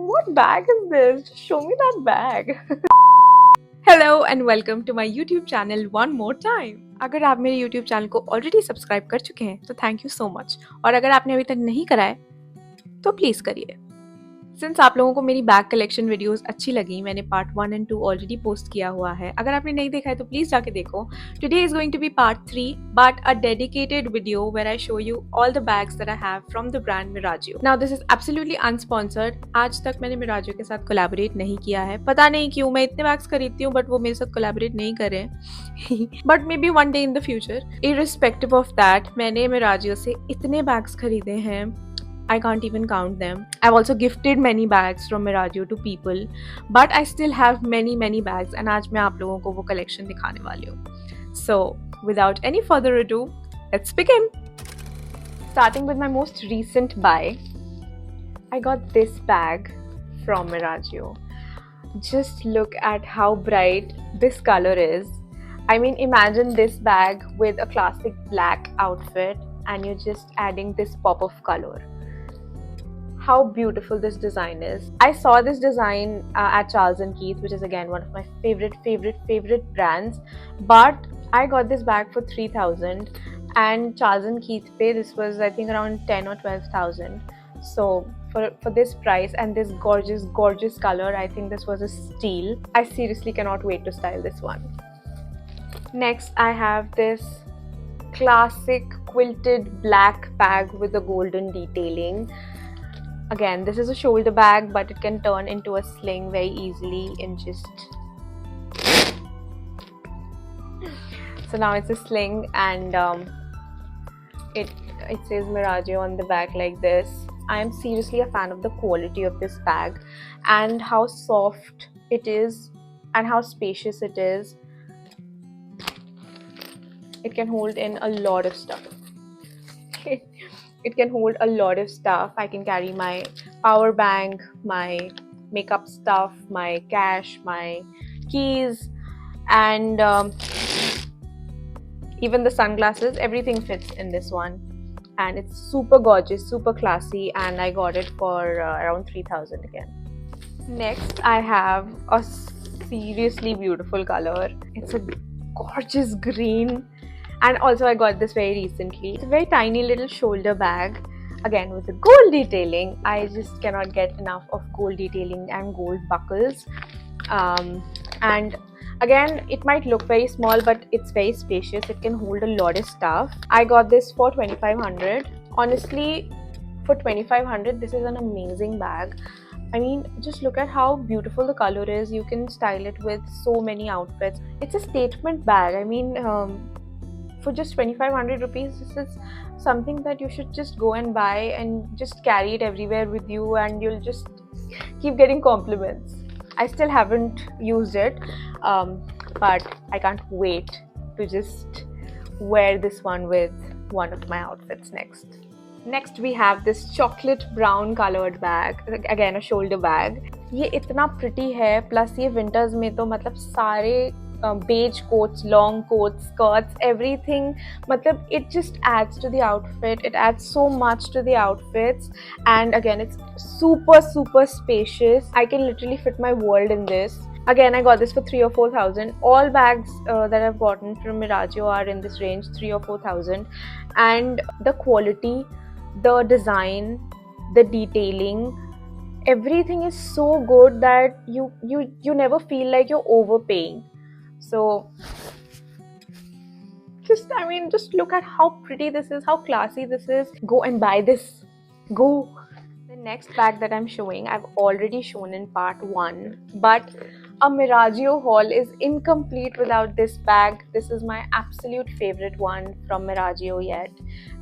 What bag is this? Just show me that bag. Hello and welcome to my YouTube channel one more time. अगर आप मेरे YouTube channel को already subscribe कर चुके हैं तो थैंक यू सो मच, और अगर आपने अभी तक नहीं करा है तो प्लीज़ करिए। सिंस आप लोगों को मेरी बैग कलेक्शन वीडियोस अच्छी लगी, मैंने पार्ट 1 एंड 2 ऑलरेडी पोस्ट किया हुआ है। अगर आपने नहीं देखा है तो प्लीज जाके देखो। Today is going to be part 3 but a dedicated video where I show you all the bags that I have from the brand Miraggio. Now this is absolutely unsponsored. आज तक मैंने मिराजियो के साथ कोलैबोरेट नहीं किया है, पता नहीं क्यों। मैं इतने बैग्स खरीदती हूँ बट वो मेरे साथ कोलैबोरेट नहीं कर रहे हैं but may be one day in the future. Irrespective of that, मैंने मिराजियो से इतने बैग्स खरीदे हैं, I can't even count them. I've also gifted many bags from Miraggio to people, but I still have many bags and आज मैं आप लोगों को वो collection दिखाने वाली हूँ. So, without any further ado, let's begin. Starting with my most recent buy, I got this bag from Miraggio. Just look at how bright this color is. I mean, imagine this bag with a classic black outfit and you're just adding this pop of color. How beautiful this design is. I saw this design at Charles & Keith, which is again one of my favorite brands, but I got this bag for 3,000 and Charles & Keith pay this was I think around 10 or 12,000. So for this price and this gorgeous color, I think this was a steal. I seriously cannot wait to style this one. Next I have this classic quilted black bag with a golden detailing. Again, this is a shoulder bag, but it can turn into a sling very easily in just... So now it's a sling and it says Miraggio on the back like this. I am seriously a fan of the quality of this bag and how soft it is and how spacious it is. It can hold in a lot of stuff. It can hold a lot of stuff. I can carry my power bank, my makeup stuff, my cash, my keys, and even the sunglasses. Everything fits in this one. And it's super gorgeous, super classy, and I got it for around 3,000 again. Next, I have a seriously beautiful color. It's a gorgeous green. And also I got this very recently. It's a very tiny little shoulder bag, again with the gold detailing. I just cannot get enough of gold detailing and gold buckles. And again, it might look very small, but it's very spacious. It can hold a lot of stuff. I got this for 2,500. Honestly, for 2,500, this is an amazing bag. I mean, just look at how beautiful the color is. You can style it with so many outfits. It's a statement bag. I mean, for just 2,500 rupees, this is something that you should just go and buy and just carry it everywhere with you, and you'll just keep getting compliments. I still haven't used it, but I can't wait to just wear this one with one of my outfits next. Next we have this chocolate brown colored bag, again a shoulder bag. ये इतना pretty है, plus ये winters में तो मतलब सारे beige coats, long coats, skirts, everything, matlab it just adds to the outfit. It adds so much to the outfits, and again it's super spacious. I can literally fit my world in this. Again, I got this for 3,000 or 4,000. All bags that I've gotten from Miraggio are in this range, 3,000 or 4,000, and the quality, the design, the detailing, everything is so good that you never feel like you're overpaying. So just look at how pretty this is, how classy this is. Go and buy this. Go. The next bag that I'm showing, I've already shown in part 1, but a Miraggio haul is incomplete without this bag. This is my absolute favorite one from Miraggio yet,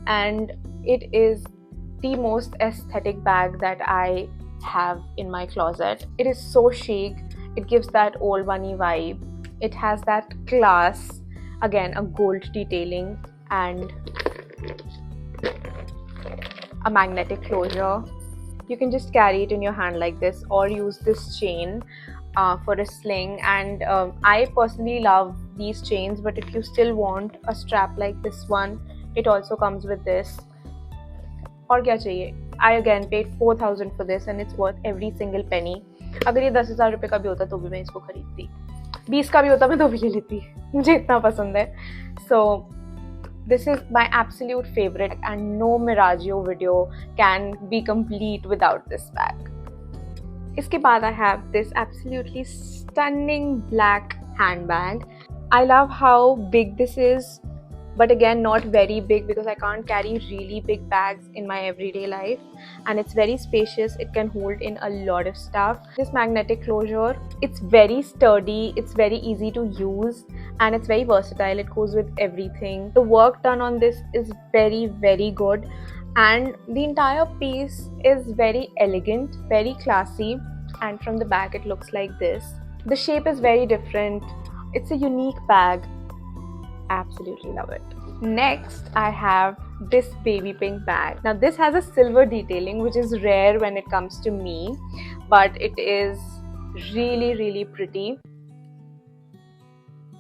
and it is the most aesthetic bag that I have in my closet. It is so chic. It gives that old money vibe. It has that class, again a gold detailing and a magnetic closure. You can just carry it in your hand like this or use this chain for a sling, and I personally love these chains, but if you still want a strap like this one, it also comes with this. और क्या चाहिए? I again paid 4,000 for this and it's worth every single penny. अगर ये 10,000 रुपये का भी होता तो भी मैं इसको खरीदती, 20 का भी होता मैं तो भी ले लेती, मुझे इतना पसंद है. So this is my absolute favorite and no Miraggio video can be complete without this bag. इसके बाद I have this absolutely stunning black handbag. I love how big this is, but again not very big because I can't carry really big bags in my everyday life, and it's very spacious. It can hold in a lot of stuff. This magnetic closure, it's very sturdy, it's very easy to use, and it's very versatile. It goes with everything. The work done on this is very good, and the entire piece is very elegant, very classy, and from the back it looks like this. The shape is very different. It's a unique bag. Absolutely love it. Next, I have this baby pink bag. Now this has a silver detailing, which is rare when it comes to me, but it is really pretty.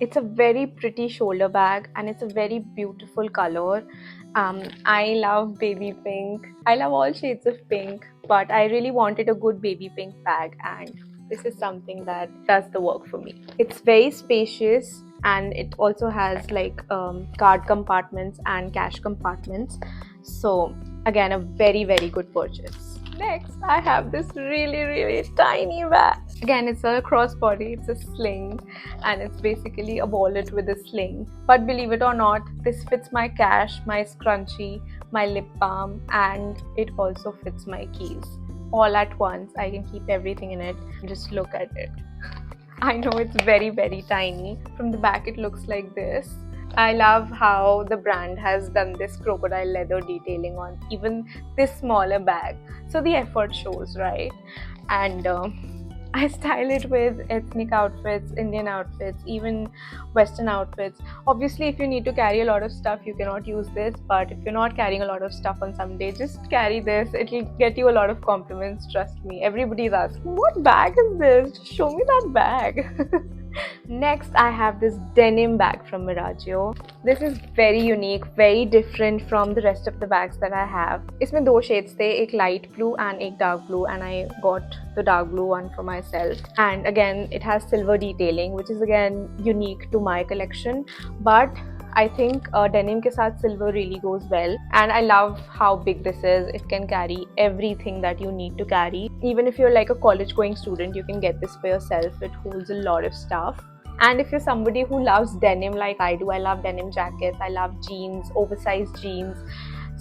It's a very pretty shoulder bag and it's a very beautiful color. I love baby pink. I love all shades of pink, but I really wanted a good baby pink bag, and this is something that does the work for me. It's very spacious and it also has like card compartments and cash compartments. So again, a very good purchase. Next, I have this really tiny bag. Again, it's a crossbody, it's a sling, and it's basically a wallet with a sling. But believe it or not, this fits my cash, my scrunchie, my lip balm, and it also fits my keys. All at once, I can keep everything in it. Just look at it. I know it's very tiny. From the back, it looks like this. I love how the brand has done this crocodile leather detailing on even this smaller bag. So the effort shows, right? And I style it with ethnic outfits, Indian outfits, even Western outfits. Obviously, if you need to carry a lot of stuff, you cannot use this. But if you're not carrying a lot of stuff on some day, just carry this. It'll get you a lot of compliments, trust me. Everybody's asking, what bag is this? Just show me that bag. Next, I have this denim bag from Miraggio. This is very unique, very different from the rest of the bags that I have. इसमें दो shades थे, एक light blue and एक dark blue, and I got the dark blue one for myself. And again, it has silver detailing, which is again unique to my collection. But I think denim के साथ silver really goes well, and I love how big this is. It can carry everything that you need to carry. Even if you're like a college going student, you can get this for yourself. It holds a lot of stuff. And if you're somebody who loves denim like I do, I love denim jackets, I love jeans, oversized jeans.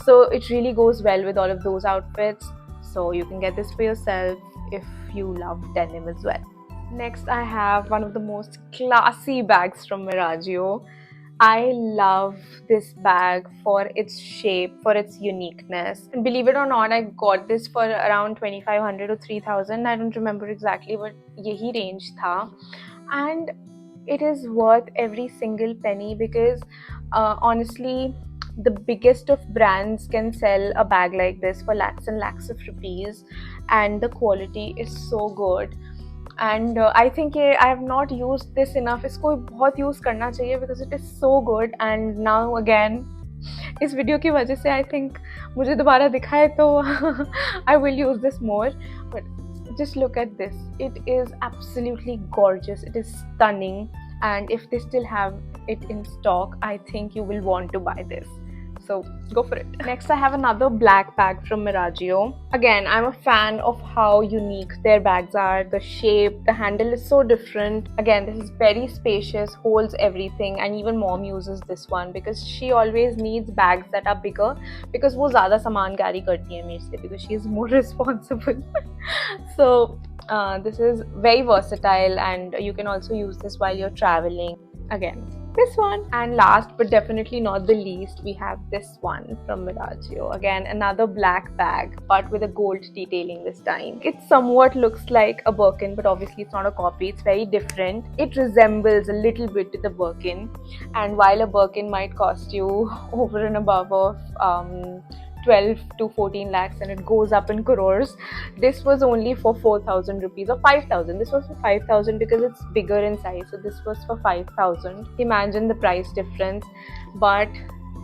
So it really goes well with all of those outfits. So you can get this for yourself if you love denim as well. Next, I have one of the most classy bags from Miraggio. I love this bag for its shape, for its uniqueness. And believe it or not, I got this for around 2,500 or 3,000. I don't remember exactly, but yehi range tha. And it is worth every single penny because honestly, the biggest of brands can sell a bag like this for lakhs and lakhs of rupees, and the quality is so good. And I think I have not used this enough. इसको बहुत use करना चाहिए because it is so good. And now again, इस video की वजह से I think मुझे दोबारा दिखाए तो I will use this more. But just look at this. It is absolutely gorgeous. It is stunning. And if they still have it in stock, I think you will want to buy this. So go for it. Next, I have another black bag from Miraggio. Again, I'm a fan of how unique their bags are. The shape, the handle is so different. Again, this is very spacious, holds everything, and even mom uses this one because she always needs bags that are bigger because वो ज़्यादा सामान carry करती है मेरे से because she is more responsible. So this is very versatile, and you can also use this while you're traveling. Again, this one. And last but definitely not the least, we have this one from Miraggio. Again, another black bag but with a gold detailing this time. It somewhat looks like a Birkin, but obviously it's not a copy. It's very different. It resembles a little bit to the Birkin, and while a Birkin might cost you over and above of 12 to 14 lakhs and it goes up in crores, this was only for 4,000 rupees or 5,000. This was for 5,000 because it's bigger in size, so this was for 5,000. Imagine the price difference. But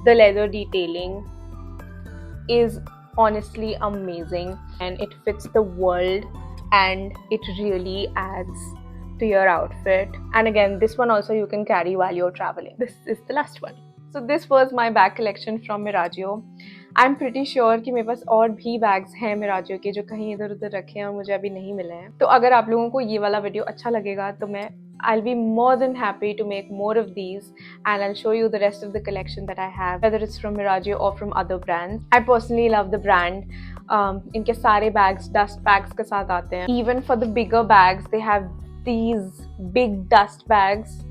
the leather detailing is honestly amazing, and it fits the world, and it really adds to your outfit. And again, this one also you can carry while you're traveling. This is the last one. So this was my bag collection from Miraggio. I am pretty sure कि मेरे पास और भी bags हैं मिराजो के जो कहीं इधर उधर रखे हैं और मुझे अभी नहीं मिले हैं. तो अगर आप लोगों को ये वाला वीडियो अच्छा लगेगा तो मैं I'll be more than happy to make more of these, and I'll show you the rest of the collection that I have, whether it's from Miraggio or from other brands. I personally love the brand. इनके सारे bags dust bags के साथ आते हैं. Even for the bigger bags, they have these big dust bags.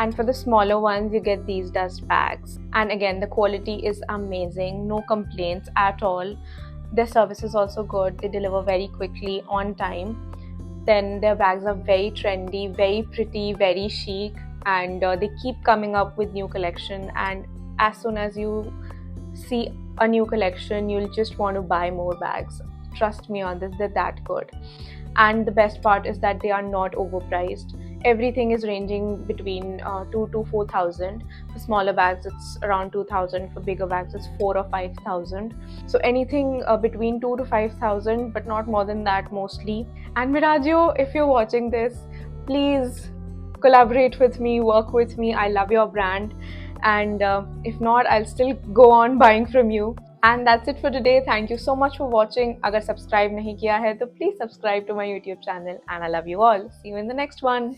And for the smaller ones, you get these dust bags. And again, the quality is amazing. No complaints at all. Their service is also good. They deliver very quickly, on time. Then their bags are very trendy, very pretty, very chic. And they keep coming up with new collection. And as soon as you see a new collection, you'll just want to buy more bags. Trust me on this, they're that good. And the best part is that they are not overpriced. Everything is ranging between 2 to 4,000. For smaller bags, it's around 2,000. For bigger bags, it's 4 or 5,000. So anything between 2 to 5,000, but not more than that mostly. And Miraggio, if you're watching this, please collaborate with me, work with me. I love your brand. And if not, I'll still go on buying from you. And that's it for today. Thank you so much for watching. अगर subscribe नहीं किया है तो please subscribe to my YouTube channel. And I love you all. See you in the next one.